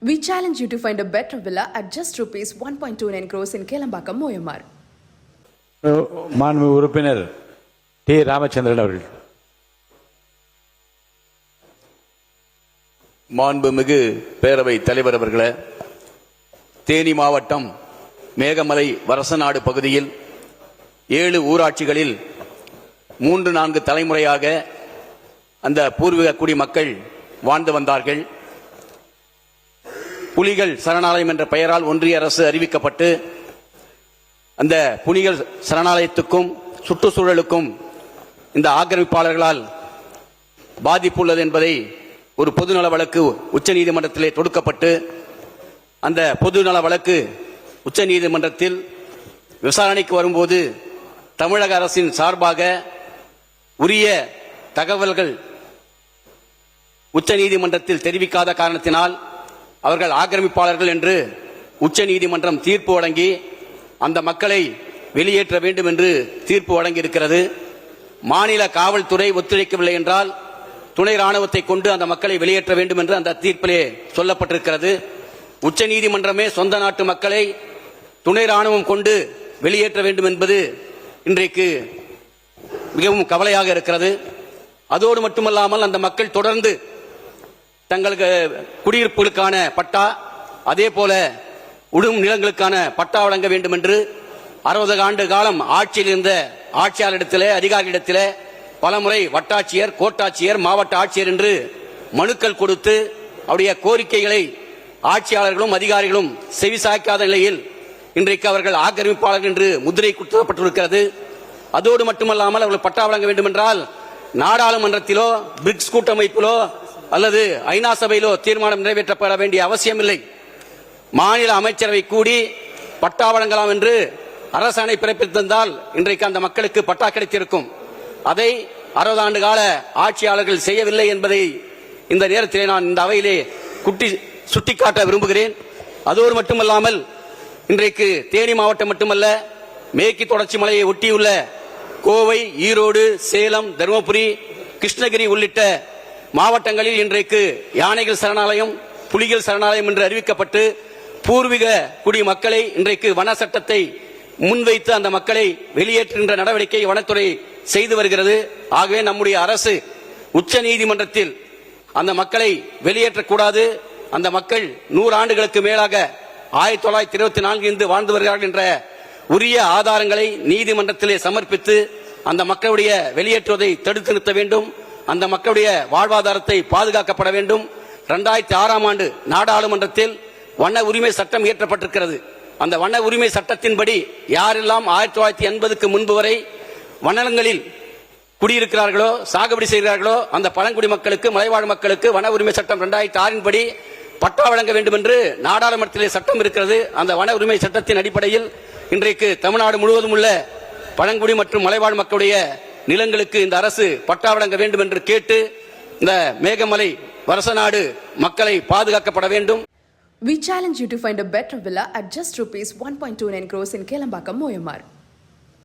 We challenge you to find a better villa at just rupees 1.29 crores in Kelambakam, Moyamar. மாண்பு உறுப்பினர் D Ramachandran அவர்கள். மாண்புமிகு பேரவை தலைவர் அவர்களே, தேனி மாவட்டம் மேகமலை வரசநாடு பகுதியில் 7 ஊராட்சிகளில் 3-4 தலைமுறையாக அந்த பூர்வீக குடிமக்கள் வாழ்ந்து வந்தார்கள். புலிகள் சரணாலயம் என்ற பெயரால் ஒன்றிய அரசு அறிவிக்கப்பட்டு அந்த புலிகள் சரணாலயத்துக்கும் சுற்றுச்சூழலுக்கும் இந்த ஆக்கிரமிப்பாளர்களால் பாதிப்பு உள்ளது என்பதை ஒரு பொதுநல வழக்கு உச்சநீதிமன்றத்திலே தொடுக்கப்பட்டு அந்த பொதுநல வழக்கு உச்சநீதிமன்றத்தில் விசாரணைக்கு வரும்போது தமிழக அரசின் சார்பாக உரிய தகவல்கள் உச்சநீதிமன்றத்தில் தெரிவிக்காத காரணத்தினால் அவர்கள் ஆக்கிரமிப்பாளர்கள் என்று உச்சநீதிமன்றம் தீர்ப்பு வழங்கி அந்த மக்களை வெளியேற்ற வேண்டும் என்று தீர்ப்பு வழங்கியிருக்கிறது. மாநில காவல்துறை ஒத்துழைக்கவில்லை என்றால் துணை ராணுவத்தை கொண்டு அந்த மக்களை வெளியேற்ற வேண்டும் என்று அந்த தீர்ப்பிலே சொல்லப்பட்டிருக்கிறது. உச்சநீதிமன்றமே சொந்த நாட்டு மக்களை துணை ராணுவம் கொண்டு வெளியேற்ற வேண்டும் என்பது இன்றைக்கு மிகவும் கவலையாக இருக்கிறது. அதோடு மட்டுமல்லாமல் அந்த மக்கள் தொடர்ந்து தங்களுக்கு குடியிருப்புகளுக்கான பட்டா, அதே போல உடும் நிலங்களுக்கான பட்டா வழங்க வேண்டும் என்று 60 ஆண்டு காலம் ஆட்சியில் இருந்த ஆட்சியாளரிடத்திலே அதிகாரியிடத்திலே பலமுறை வட்டாட்சியர், கோட்டாட்சியர், மாவட்ட ஆட்சியர் என்று மனுக்கள் கொடுத்து அவருடைய கோரிக்கைகளை ஆட்சியாளர்களும் அதிகாரிகளும் செவிசாய்க்காத நிலையில் இன்றைக்கு அவர்கள் ஆக்கிரமிப்பாளர்கள் என்று முத்திரை குத்தப்பட்டிருக்கிறது. அதோடு மட்டுமல்லாமல் அவர்கள் பட்டா வழங்க வேண்டும் என்றால் நாடாளுமன்றத்திலோ பிரிக்ஸ் கூட்டமைப்பிலோ அல்லது ஐநா சபையிலோ தீர்மானம் நிறைவேற்றப்பட வேண்டிய அவசியம் இல்லை. மாநில அமைச்சரவை கூடி பட்டா வழங்கலாம் என்று அரசாணை பிறப்பித்திருந்தால் இன்றைக்கு அந்த மக்களுக்கு பட்டா கிடைத்திருக்கும். அதை 60 ஆண்டு கால ஆட்சியாளர்கள் செய்யவில்லை என்பதை இந்த நேரத்திலே நான் இந்த அவையிலே சுட்டிக்காட்ட விரும்புகிறேன். அதோடு மட்டுமல்லாமல் இன்றைக்கு தேனி மாவட்டம் மட்டுமல்ல, மேற்கு தொடர்ச்சி மலையை ஒட்டியுள்ள கோவை, ஈரோடு, சேலம், தருமபுரி, கிருஷ்ணகிரி உள்ளிட்ட மாவட்டங்களில் இன்றைக்கு யானைகள் சரணாலயம், புலிகள் சரணாலயம் என்று அறிவிக்கப்பட்டு பூர்வீக குடிமக்களை இன்றைக்கு வன சட்டத்தை முன்வைத்து அந்த மக்களை வெளியேற்றுகின்ற நடவடிக்கை வனத்துறை செய்து வருகிறது. ஆகவே நம்முடைய அரசு உச்ச நீதிமன்றத்தில் அந்த மக்களை வெளியேற்றக்கூடாது, அந்த மக்கள் 100 ஆண்டுகளுக்கு மேலாக 1924 இருந்து வாழ்ந்து வருகிறார்கள் என்ற உரிய ஆதாரங்களை நீதிமன்றத்திலே சமர்ப்பித்து அந்த மக்களுடைய வெளியேற்றுவதை தடுத்து நிறுத்த வேண்டும். அந்த மக்களுடைய வாழ்வாதாரத்தை பாதுகாக்கப்பட வேண்டும். 2006ஆம் ஆண்டு நாடாளுமன்றத்தில் வன உரிமை சட்டம் இயற்றப்பட்டிருக்கிறது. அந்த வன உரிமை சட்டத்தின்படி யாரெல்லாம் 1980க்கு முன்பு வரை வனங்களில் குடியிருக்கிறார்களோ, சாகுபடி செய்கிறார்களோ அந்த பழங்குடி மக்களுக்கு, மலைவாழ் மக்களுக்கு வன உரிமை சட்டம் 2006 படி பட்டா வழங்க வேண்டும் என்று நாடாளுமன்றத்திலே சட்டம் இருக்கிறது. அந்த வன உரிமை சட்டத்தின் அடிப்படையில் இன்றைக்கு தமிழ்நாடு முழுவதும் உள்ள பழங்குடி மற்றும் மலைவாழ் மக்களுடைய நிலங்களுக்கு இந்த அரசு பட்டா வழங்க வேண்டும் என்று கேட்டு இந்த மேகமலை வரசநாடு மக்களை பாதுகாக்கப்பட வேண்டும். We challenge you to find a better villa at just rupees 1.29 crores in Kelambakam, Moyamar.